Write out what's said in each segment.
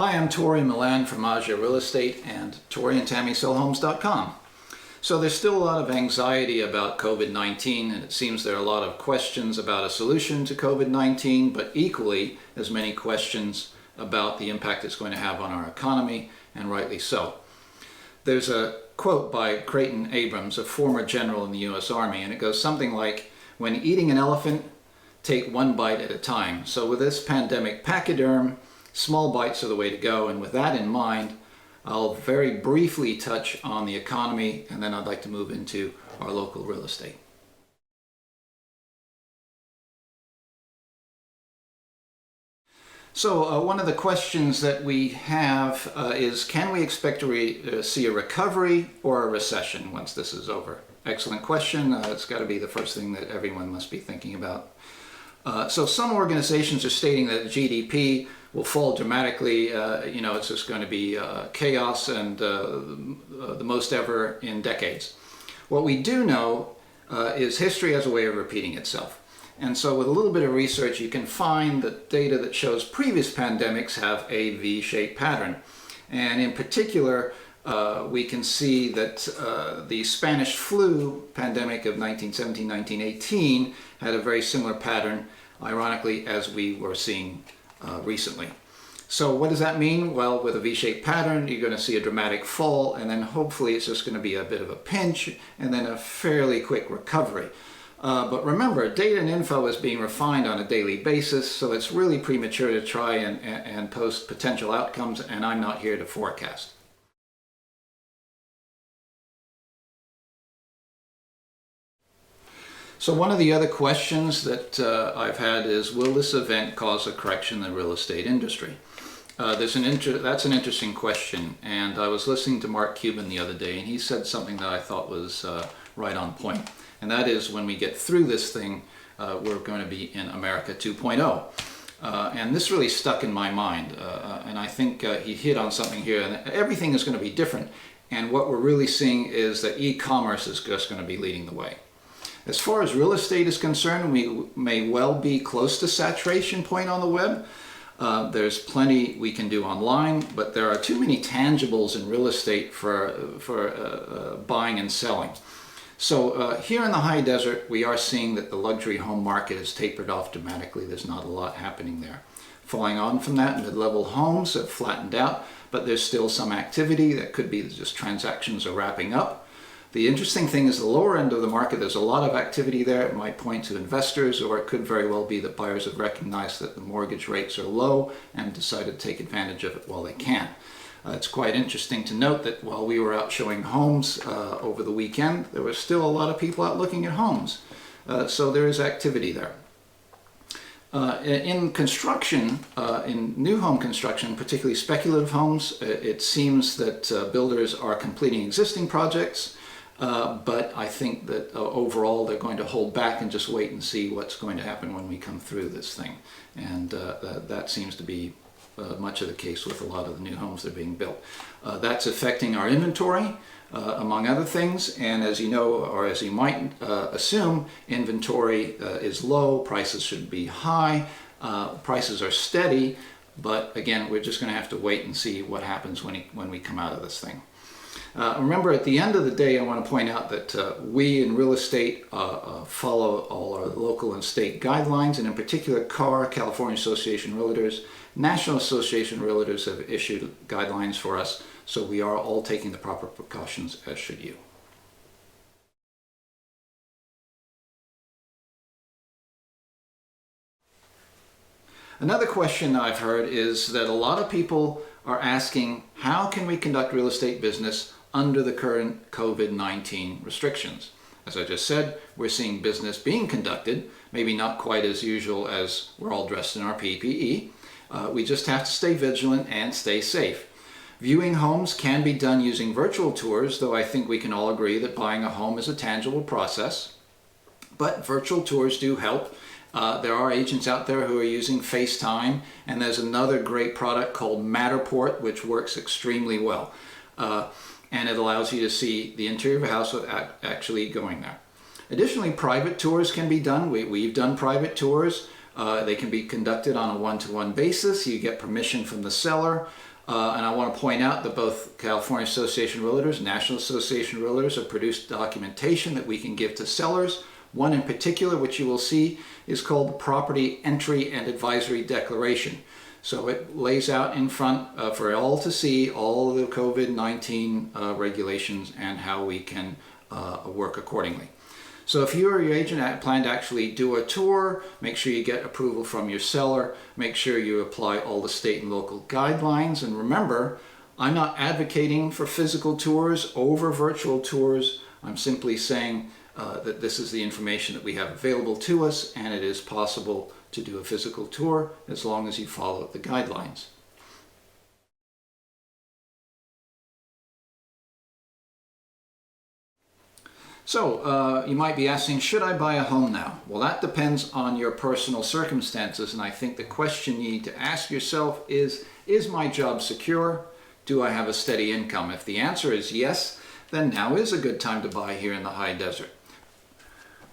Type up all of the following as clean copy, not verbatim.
Hi, I'm Tori Milan from Aja Real Estate and ToriandTammySellHomes.com. So there's still a lot of anxiety about COVID-19, and it seems there are a lot of questions about a solution to COVID-19, but equally as many questions about the impact it's going to have on our economy, and rightly so. There's a quote by Creighton Abrams, a former general in the U.S. Army, and it goes something like, "When eating an elephant, take one bite at a time." So with this pandemic pachyderm, small bites are the way to go, and with that in mind, I'll very briefly touch on the economy, and then I'd like to move into our local real estate. So one of the questions that we have is, can we expect to see a recovery or a recession once this is over? Excellent question. It's got to be the first thing that everyone must be thinking about. So some organizations are stating that GDP will fall dramatically. It's just going to be chaos and the most ever in decades. What we do know is history has a way of repeating itself. And so with a little bit of research, you can find that data that shows previous pandemics have a V-shaped pattern. And in particular, we can see that the Spanish flu pandemic of 1917-1918 had a very similar pattern, ironically, as we were seeing recently. So what does that mean? Well, with a V-shaped pattern, you're going to see a dramatic fall, and then hopefully it's just going to be a bit of a pinch, and then a fairly quick recovery. But remember, data and info is being refined on a daily basis, so it's really premature to try and post potential outcomes, and I'm not here to forecast. So one of the other questions that I've had is, will this event cause a correction in the real estate industry? That's an interesting question, and I was listening to Mark Cuban the other day, and he said something that I thought was right on point, and that is, when we get through this thing, we're going to be in America 2.0. And this really stuck in my mind, and I think he hit on something here, and everything is going to be different, and what we're really seeing is that e-commerce is just going to be leading the way. As far as real estate is concerned, we may well be close to saturation point on the web. There's plenty we can do online, but there are too many tangibles in real estate for buying and selling. So here in the high desert, we are seeing that the luxury home market has tapered off dramatically. There's not a lot happening there. Following on from that, mid-level homes have flattened out, but there's still some activity. That could be just transactions are wrapping up. The interesting thing is the lower end of the market, there's a lot of activity there. It might point to investors, or it could very well be that buyers have recognized that the mortgage rates are low and decided to take advantage of it while they can. It's quite interesting to note that while we were out showing homes over the weekend, there were still a lot of people out looking at homes. So there is activity there. In construction, in new home construction, particularly speculative homes, it seems that builders are completing existing projects. But I think that overall they're going to hold back and just wait and see what's going to happen when we come through this thing. And that seems to be much of the case with a lot of the new homes that are being built. That's affecting our inventory, among other things. And as you know, or as you might assume, inventory is low, prices should be high, prices are steady. But again, we're just going to have to wait and see what happens when we come out of this thing. Remember, at the end of the day, I want to point out that we in real estate follow all our local and state guidelines, and in particular CAR, California Association of Realtors, National Association of Realtors have issued guidelines for us, so we are all taking the proper precautions, as should you. Another question I've heard is that a lot of people are asking, how can we conduct real estate business under the current COVID-19 restrictions? As I just said, we're seeing business being conducted, maybe not quite as usual as we're all dressed in our PPE. We just have to stay vigilant and stay safe. Viewing homes can be done using virtual tours, though I think we can all agree that buying a home is a tangible process. But virtual tours do help. There are agents out there who are using FaceTime, and there's another great product called Matterport, which works extremely well. And it allows you to see the interior of a house without actually going there. Additionally, private tours can be done. We've done private tours. They can be conducted on a one-to-one basis. You get permission from the seller. And I want to point out that both California Association of Realtors, National Association of Realtors have produced documentation that we can give to sellers. One in particular, which you will see, is called the Property Entry and Advisory Declaration. So it lays out in front for all to see all the COVID-19 regulations and how we can work accordingly. So if you or your agent plan to actually do a tour, make sure you get approval from your seller, make sure you apply all the state and local guidelines, and remember, I'm not advocating for physical tours over virtual tours. I'm simply saying that this is the information that we have available to us, and it is possible to do a physical tour as long as you follow the guidelines. So you might be asking, should I buy a home now? Well, that depends on your personal circumstances, and I think the question you need to ask yourself is my job secure? Do I have a steady income? If the answer is yes, then now is a good time to buy here in the high desert.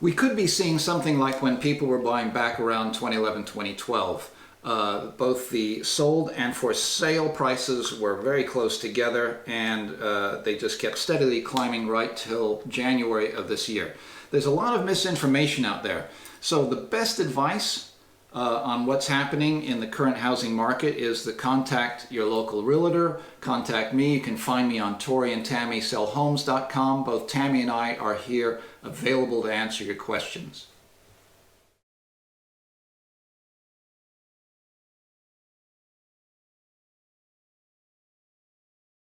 We could be seeing something like when people were buying back around 2011, 2012. Both the sold and for sale prices were very close together, and they just kept steadily climbing right till January of this year. There's a lot of misinformation out there. So the best advice on what's happening in the current housing market is to contact your local realtor, contact me. You can find me on Tori and Tammy sellhomes.com. Both Tammy and I are here available to answer your questions.